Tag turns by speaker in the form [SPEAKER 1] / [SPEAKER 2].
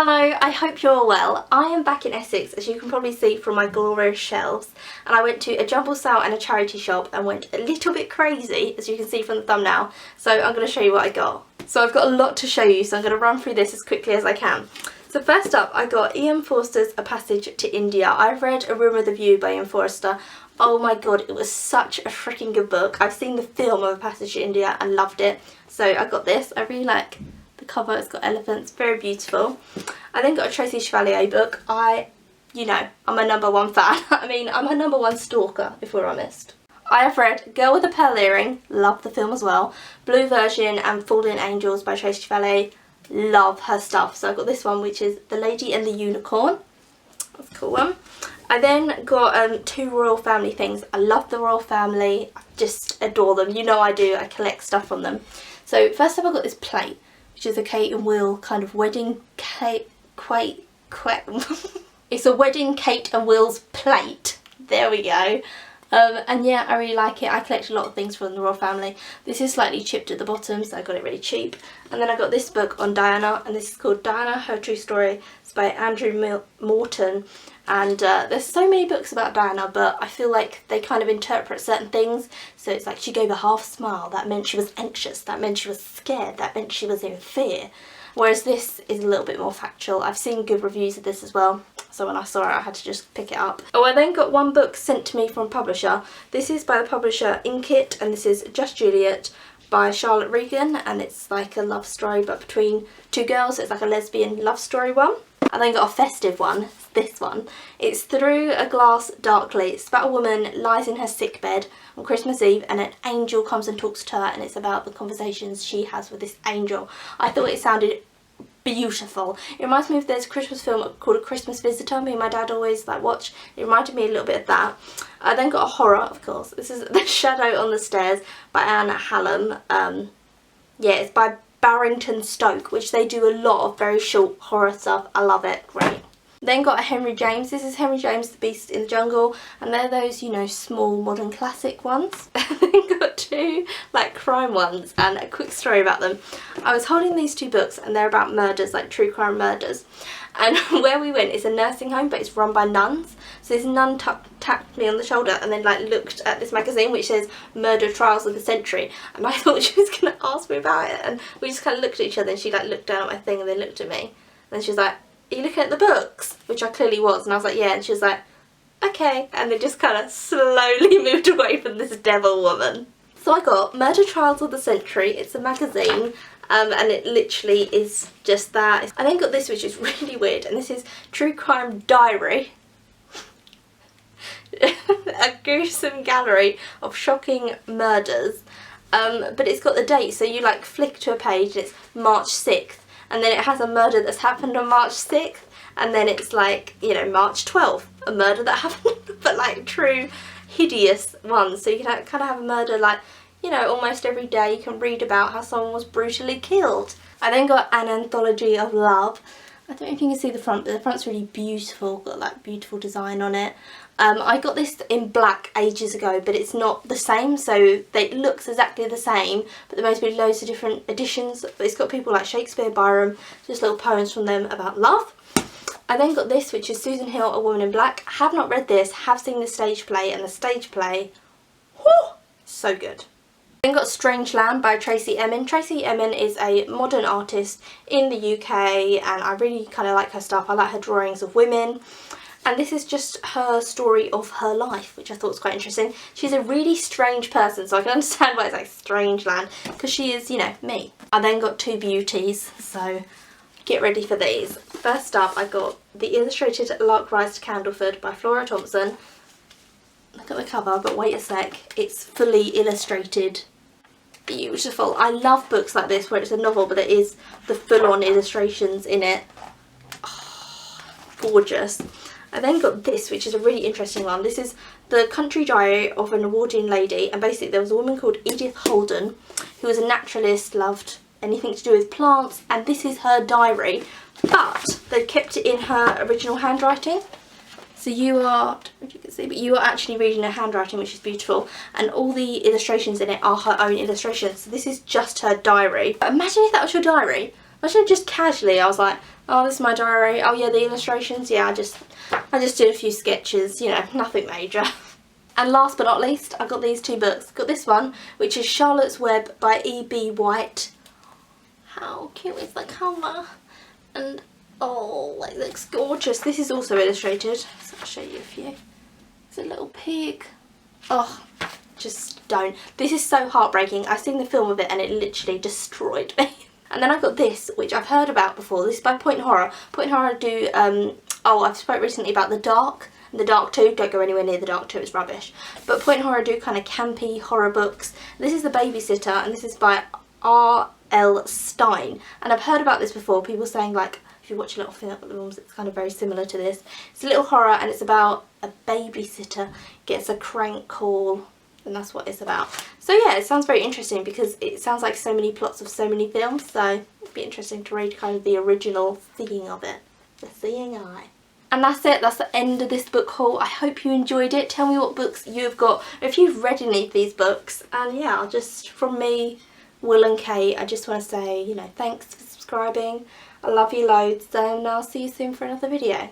[SPEAKER 1] Hello, I hope you're all well. I am back in Essex, as you can probably see from my glorious shelves, and I went to a jumble sale and a charity shop and went a little bit crazy, as you can see from the thumbnail, so I'm going to show you what I got. So I've got a lot to show you, so I'm going to run through this as quickly as I can. So first up, I got Ian Forster's A Passage to India. I've read A Room with a View by Ian Forster. Oh my god, it was such a freaking good book. I've seen the film of A Passage to India and loved it, so I got this. I really like the cover, it's got elephants, very beautiful. I then got a Tracy Chevalier book. I'm a #1 fan. I mean, I'm her #1 stalker, if we're honest. I have read Girl with a Pearl Earring, love the film as well, Blue Version and Fallen Angels by Tracy Chevalier, love her stuff. So I got this one, which is The Lady and the Unicorn. That's a cool one. I then got two royal family things. I love the royal family, I just adore them. You know I do, I collect stuff from them. So first up I got this plate, which is a Kate and Will kind of wedding it's a wedding Kate and Will's plate. There we go. And yeah, I really like it. I collect a lot of things from the royal family. This is slightly chipped at the bottom, so I got it really cheap. And then I got this book on Diana, and this is called Diana, Her True Story. It's by Andrew Morton. And there's so many books about Diana, but I feel like they kind of interpret certain things. So it's like she gave a half smile, that meant she was anxious, that meant she was scared, that meant she was in fear. Whereas this is a little bit more factual. I've seen good reviews of this as well, so when I saw it I had to just pick it up. Oh, I then got one book sent to me from a publisher. This is by the publisher Inkit, and this is Just Juliet by Charlotte Regan, and it's like a love story but between two girls, so it's like a lesbian love story one. I then got a festive one, this one. It's Through a Glass Darkly. It's about a woman lies in her sickbed on Christmas Eve and an angel comes and talks to her, and it's about the conversations she has with this angel. I thought it sounded beautiful. It reminds me of there's a Christmas film called A Christmas Visitor, me and my dad always watch. It reminded me a little bit of that. I then got a horror, of course. This is The Shadow on the Stairs by Anne Hallam. Yeah, it's by Barrington Stoke, which they do a lot of very short horror stuff. I love it, great. Then got a Henry James. This is Henry James, The Beast in the Jungle, and they're those, small modern classic ones. Then got two crime ones and a quick story about them. I was holding these two books and they're about murders, like true crime murders, and where we went is a nursing home, but it's run by nuns. So this nun tapped me on the shoulder and then looked at this magazine which says Murder Trials of the Century, and I thought she was going to ask me about it, and we just kind of looked at each other, and she looked down at my thing and then looked at me, and then she was like, "Are you looking at the books?" Which I clearly was, and I was like, "Yeah," and she was like, "Okay," and then just kind of slowly moved away from this devil woman. So I got Murder Trials of the Century. It's a magazine, and it literally is just that. I then got this, which is really weird, and this is True Crime Diary. A gruesome gallery of shocking murders, but it's got the date, so you flick to a page and it's March 6th, and then it has a murder that's happened on March 6th, and then it's March 12th, a murder that happened, but true hideous ones. So you can kind of have a murder almost every day. You can read about how someone was brutally killed. I then got An Anthology of Love. I don't know if you can see the front, but the front's really beautiful, got beautiful design on it. I got this in black ages ago, but it's not the same, so it looks exactly the same, but there must be loads of different editions. But it's got people like Shakespeare, Byron, just little poems from them about love. I then got this, which is Susan Hill, A Woman in Black. Have not read this, have seen the stage play, and the stage play, whew, so good. Then got Strange Land by Tracey Emin. Tracey Emin is a modern artist in the UK, and I really kind of like her stuff. I like her drawings of women, and this is just her story of her life, which I thought was quite interesting. She's a really strange person, so I can understand why it's Strange Land, because she is, me. I then got two beauties, so get ready for these. First up, I got the illustrated Lark Rise to Candleford by Flora Thompson. Look at the cover, but wait a sec, it's fully illustrated. Beautiful. I love books like this where it's a novel but there is the full-on illustrations in it. Oh, gorgeous. I then got this, which is a really interesting one. This is The Country Diary of an Edwardian Lady, and basically there was a woman called Edith Holden who was a naturalist, loved anything to do with plants, and this is her diary, but they've kept it in her original handwriting. So you are, as you can see, but you are actually reading her handwriting, which is beautiful, and all the illustrations in it are her own illustrations. So this is just her diary. But imagine if that was your diary, Actually, just casually, I was like, oh, this is my diary. Oh yeah, the illustrations. Yeah, I just did a few sketches, you know, nothing major. And last but not least, I got these two books. Got this one, which is Charlotte's Web by E.B. White. How cute is the cover? And oh, it looks gorgeous. This is also illustrated, so I'll show you a few. It's a little pig. Oh, just don't. This is so heartbreaking. I've seen the film of it and it literally destroyed me. And then I got this, which I've heard about before. This is by Point Horror. Point Horror do, I've spoke recently about The Dark. The Dark 2, don't go anywhere near The Dark 2, it's rubbish. But Point Horror do kind of campy horror books. This is The Babysitter, and this is by R.L. Stein. And I've heard about this before, people saying like, if you watch a little films, it's kind of very similar to this. It's a little horror and it's about a babysitter gets a crank call, and that's what it's about. So yeah, it sounds very interesting because it sounds like so many plots of so many films, so it'd be interesting to read kind of the original seeing of it. The seeing eye. And that's it, that's the end of this book haul. I hope you enjoyed it. Tell me what books you've got, if you've read any of these books. And yeah, I'll just, from me, Will and Kate, I just want to say, you know, thanks for subscribing. I love you loads, and I'll see you soon for another video.